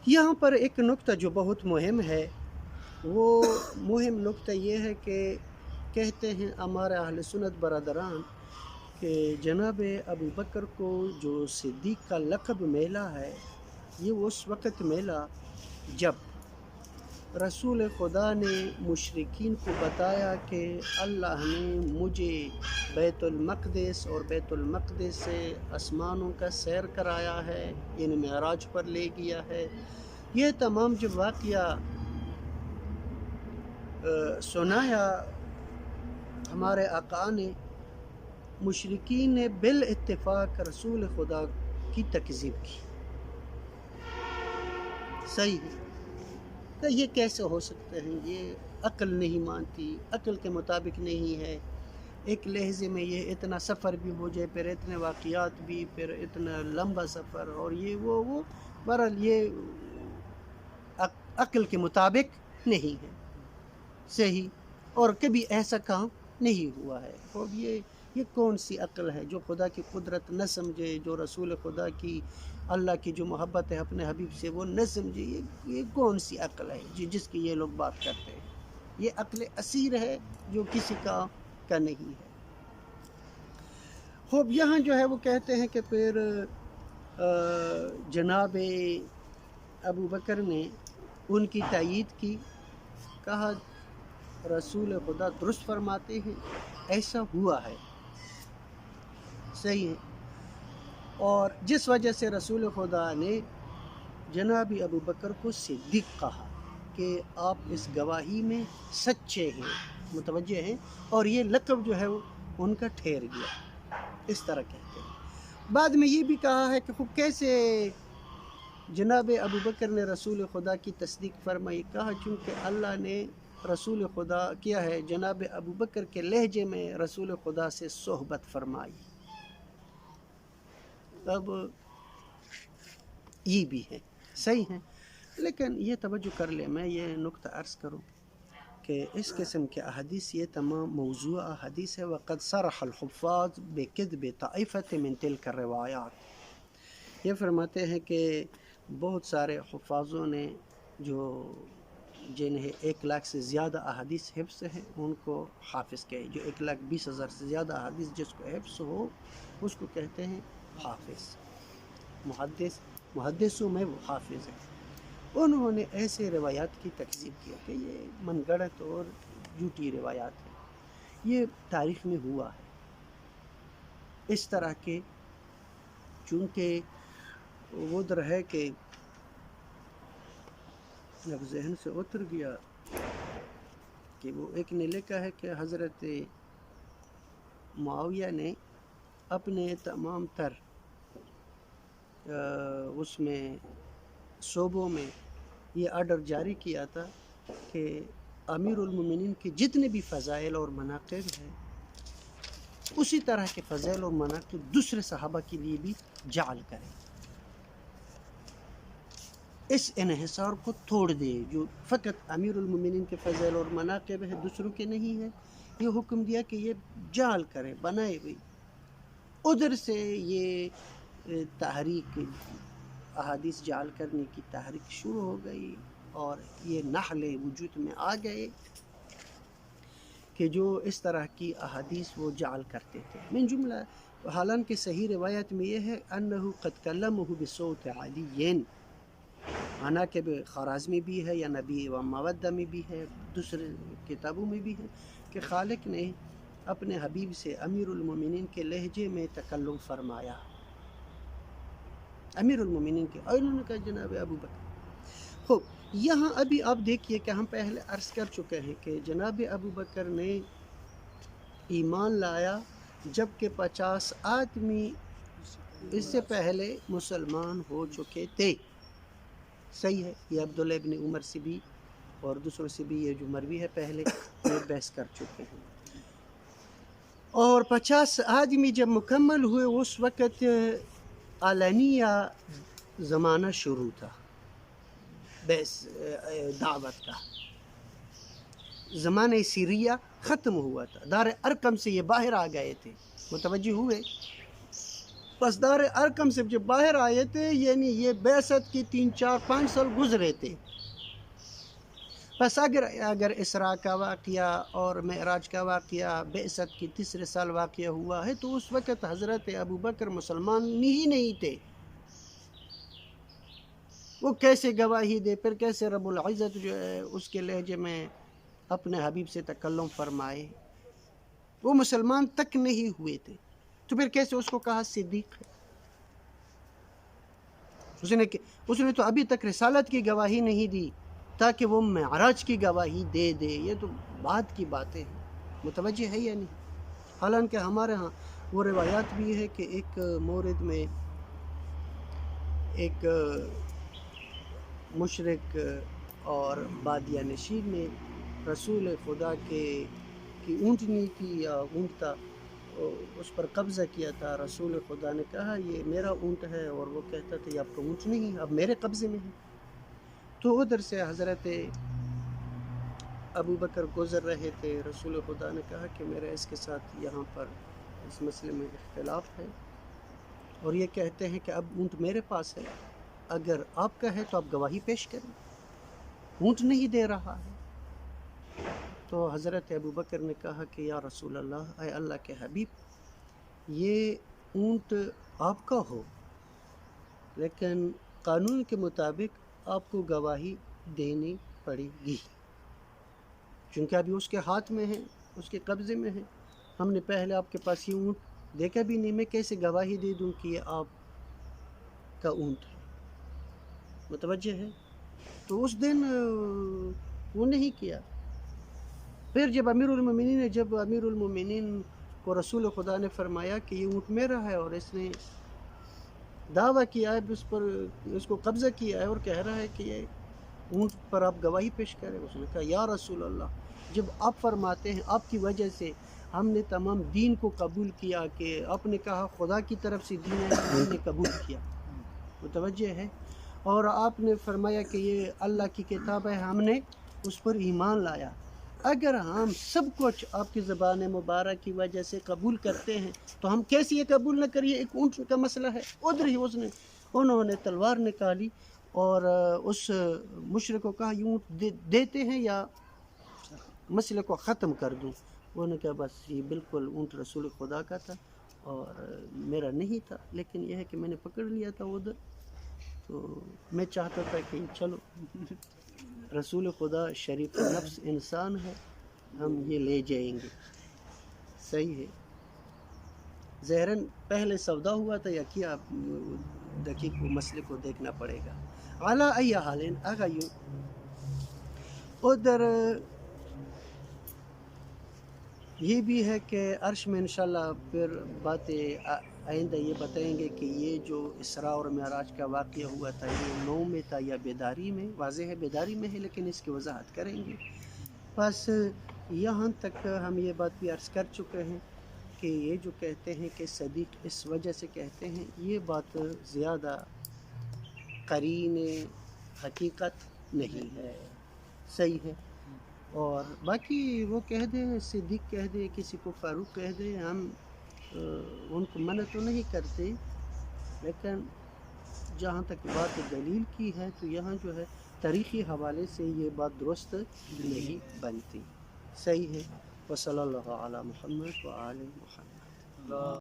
یہاں پر ایک نقطہ جو بہت مہم ہے، وہ مہم نقطہ یہ ہے کہ کہتے ہیں ہمارے اہل سنت برادران کہ جناب ابو بکر کو جو صدیق کا لقب ملا ہے، یہ اس وقت ملا جب رسول خدا نے مشرکین کو بتایا کہ اللہ نے مجھے بیت المقدس اور بیت المقدس سے آسمانوں کا سیر کرایا ہے، یعنی معراج پر لے گیا ہے۔ یہ تمام جب واقعہ سنایا ہمارے آقا نے، مشرکین نے بالاتفاق رسول خدا کی تکذیب کی۔ صحیح ہے، تو یہ کیسے ہو سکتے ہیں؟ یہ عقل نہیں مانتی، عقل کے مطابق نہیں ہے۔ ایک لہجے میں یہ اتنا سفر بھی ہو جائے، پھر اتنے واقعات بھی، پھر اتنا لمبا سفر، اور یہ وہ بہرحال یہ عقل کے مطابق نہیں ہے، صحیح، اور کبھی ایسا کام نہیں ہوا ہے۔ اور یہ کون سی عقل ہے جو خدا کی قدرت نہ سمجھے، جو رسول خدا کی، اللہ کی جو محبت ہے اپنے حبیب سے وہ نہ سمجھے؟ یہ کون سی عقل ہے جس کی یہ لوگ بات کرتے ہیں؟ یہ عقل اسیر ہے جو کسی کا نہیں ہے۔ خوب یہاں جو ہے وہ کہتے ہیں کہ پھر جناب ابو بکر نے ان کی تائید کی، کہا رسول خدا درست فرماتے ہیں، ایسا ہوا ہے، صحیح ہے۔ اور جس وجہ سے رسول خدا نے جناب ابو بکر کو صدیق کہا کہ آپ اس گواہی میں سچے ہیں، متوجہ ہیں، اور یہ لقب جو ہے وہ ان کا ٹھہر گیا، اس طرح کہتے ہیں۔ بعد میں یہ بھی کہا ہے کہ خوب کیسے جناب ابو بکر نے رسول خدا کی تصدیق فرمائی، کہا چونکہ اللہ نے رسول خدا کیا ہے، جناب ابو بکر کے لہجے میں رسول خدا سے صحبت فرمائی۔ اب یہ بھی ہے، صحیح ہے، لیکن یہ توجہ کر لیں، میں یہ نقطہ عرض کروں کہ اس قسم کے احادیث یہ تمام موضوع احادیث ہے۔ وقد صرح الحفاظ بکذب طائفۃ من تلک الروایات، یہ فرماتے ہیں کہ بہت سارے حفاظوں نے جو جنہیں 1,00,000 سے زیادہ احادیث حفظ ہیں ان کو حافظ کہے، جو 1,20,000 سے زیادہ احادیث جس کو حفظ ہو اس کو کہتے ہیں حافظ، محدثوں میں وہ حافظ ہے۔ انہوں نے ایسے روایات کی تکذیب کیا کہ یہ من گڑت اور جھوٹی روایات ہیں، یہ تاریخ میں ہوا ہے اس طرح کے، چونکہ وہ در ہے کہ اب ذہن سے اتر گیا کہ وہ ایک نے لکھا ہے کہ حضرت معاویہ نے اپنے تمام تر اس میں صوبوں میں یہ آرڈر جاری کیا تھا کہ امیر المومنین کے جتنے بھی فضائل اور مناقب ہیں اسی طرح کے فضائل اور مناقب دوسرے صحابہ کے لیے بھی جعل کریں، اس انحصار کو توڑ دے، جو فقط امیر المومنین کے فضائل اور مناقب ہے دوسروں کے نہیں ہے، یہ حکم دیا کہ یہ جعل کرے، بنائے ہوئی۔ ادھر سے یہ تحریک، احادیث جعل کرنے کی تحریک شروع ہو گئی، اور یہ نحل وجود میں آ گئے کہ جو اس طرح کی احادیث وہ جعل کرتے تھے۔ من جملہ، حالانکہ صحیح روایت میں یہ ہے انہو قد کلمہ بصوت علی، مناقب خرازمی بھی ہے یا نبی و مودہ میں بھی ہے، دوسرے کتابوں میں بھی ہے کہ خالق نے اپنے حبیب سے امیر المومنین کے لہجے میں تکلم فرمایا، امیر المومنین کے، اور انہوں نے کہا جناب ابو بکر۔ خوب یہاں ابھی آپ دیکھیے کہ ہم پہلے عرض کر چکے ہیں کہ جناب ابو بکر نے ایمان لایا جبکہ 50 آدمی اس سے پہلے مسلمان ہو چکے تھے، صحیح ہے، یہ عبداللہ ابن عمر سے بھی اور دوسروں سے بھی یہ جو مروی ہے پہلے یہ بحث کر چکے ہیں۔ اور 50 آدمی جب مکمل ہوئے اس وقت علانیہ زمانہ شروع تھا بحث دعوت کا، زمانہ سیریہ ختم ہوا تھا، دار ارقم سے یہ باہر آ گئے تھے، متوجہ ہوئے؟ بس دار ارکم سے جب باہر آئے تھے، یعنی یہ بعثت کی 3 4 5 سال گزرے تھے. بس اگر اسراء کا واقعہ اور معراج کا واقعہ بعثت کی تیسرے سال واقعہ ہوا ہے تو اس وقت حضرت ابو بکر مسلمان ہی نہیں تھے. وہ کیسے گواہی دے، پھر کیسے رب العزت جو ہے اس کے لہجے میں اپنے حبیب سے تکلم فرمائے. وہ مسلمان تک نہیں ہوئے تھے تو پھر کیسے اس کو کہا صدیق ہے؟ اس نے تو ابھی تک رسالت کی گواہی نہیں دی تاکہ وہ معراج کی گواہی دے دے. یہ تو بعد کی باتیں ہیں. متوجہ ہے یا نہیں؟ حالانکہ ہمارے ہاں وہ روایات بھی ہے کہ ایک مورد میں ایک مشرک اور بادیہ نشین نے رسول خدا کی اونٹنی تھی یا اونٹ تھا، اس پر قبضہ کیا تھا. رسول خدا نے کہا یہ میرا اونٹ ہے، اور وہ کہتا تھا یہ آپ کا اونٹ نہیں، اب میرے قبضے میں ہے. تو ادھر سے حضرت ابو بکر گزر رہے تھے. رسول خدا نے کہا کہ میرا اس کے ساتھ یہاں پر اس مسئلے میں اختلاف ہے، اور یہ کہتے ہیں کہ اب اونٹ میرے پاس ہے، اگر آپ کا ہے تو آپ گواہی پیش کریں، اونٹ نہیں دے رہا ہے. تو حضرت ابو بکر نے کہا کہ یا رسول اللہ، اے اللہ کے حبیب، یہ اونٹ آپ کا ہو لیکن قانون کے مطابق آپ کو گواہی دینی پڑے گی، چونکہ ابھی اس کے ہاتھ میں ہے، اس کے قبضے میں ہے. ہم نے پہلے آپ کے پاس یہ اونٹ دیکھا بھی نہیں، میں کیسے گواہی دے دوں کہ یہ آپ کا اونٹ ہے؟ متوجہ ہے؟ تو اس دن وہ نہیں کیا. پھر جب امیر المومنین کو رسول خدا نے فرمایا کہ یہ اونٹ میرا ہے، اور اس نے دعویٰ کیا ہے، اس کو قبضہ کیا ہے اور کہہ رہا ہے کہ یہ اونٹ پر آپ گواہی پیش کریں. اس نے کہا یا رسول اللہ، جب آپ فرماتے ہیں آپ کی وجہ سے ہم نے تمام دین کو قبول کیا، کہ آپ نے کہا خدا کی طرف سے دین ہے، ہم نے قبول کیا. متوجہ ہے؟ اور آپ نے فرمایا کہ یہ اللہ کی کتاب ہے، ہم نے اس پر ایمان لایا. اگر ہم سب کچھ آپ کی زبان مبارک کی وجہ سے قبول کرتے ہیں تو ہم کیسے یہ قبول نہ کریے؟ ایک اونٹ کا مسئلہ ہے. ادھر ہی انہوں نے تلوار نکالی اور اس مشرک کو کہا یہ اونٹ دیتے ہیں یا مسئلے کو ختم کر دوں. انہوں نے کہا بس یہ بالکل اونٹ رسول خدا کا تھا اور میرا نہیں تھا، لیکن یہ ہے کہ میں نے پکڑ لیا تھا ادھر، تو میں چاہتا تھا کہ چلو رسول خدا شریف نفس انسان ہے، ہم یہ لے جائیں گے. صحیح ہے. ظاہراً پہلے سودا ہوا تھا یا کیا، دقیق مسئلے کو دیکھنا پڑے گا. علی ای حال اغیو ادھر یہ بھی ہے کہ عرش میں انشاءاللہ پھر باتیں آئندہ یہ بتائیں گے کہ یہ جو اسراء اور معراج کا واقعہ ہوا تھا یہ نوم میں تھا یا بیداری میں. واضح ہے بیداری میں ہے، لیکن اس کی وضاحت کریں گے. بس یہاں تک ہم یہ بات بھی عرض کر چکے ہیں کہ یہ جو کہتے ہیں کہ صدیق اس وجہ سے کہتے ہیں، یہ بات زیادہ قرین حقیقت نہیں ہے. صحیح ہے. اور باقی وہ کہہ دے صدیق کہہ دے، کسی کو فاروق کہہ دے، ہم ان کو منع تو نہیں کرتے، لیکن جہاں تک بات دلیل کی ہے تو یہاں جو ہے تاریخی حوالے سے یہ بات درست نہیں بنتی. صحیح ہے. وصلی اللہ علی محمد و آل محمد.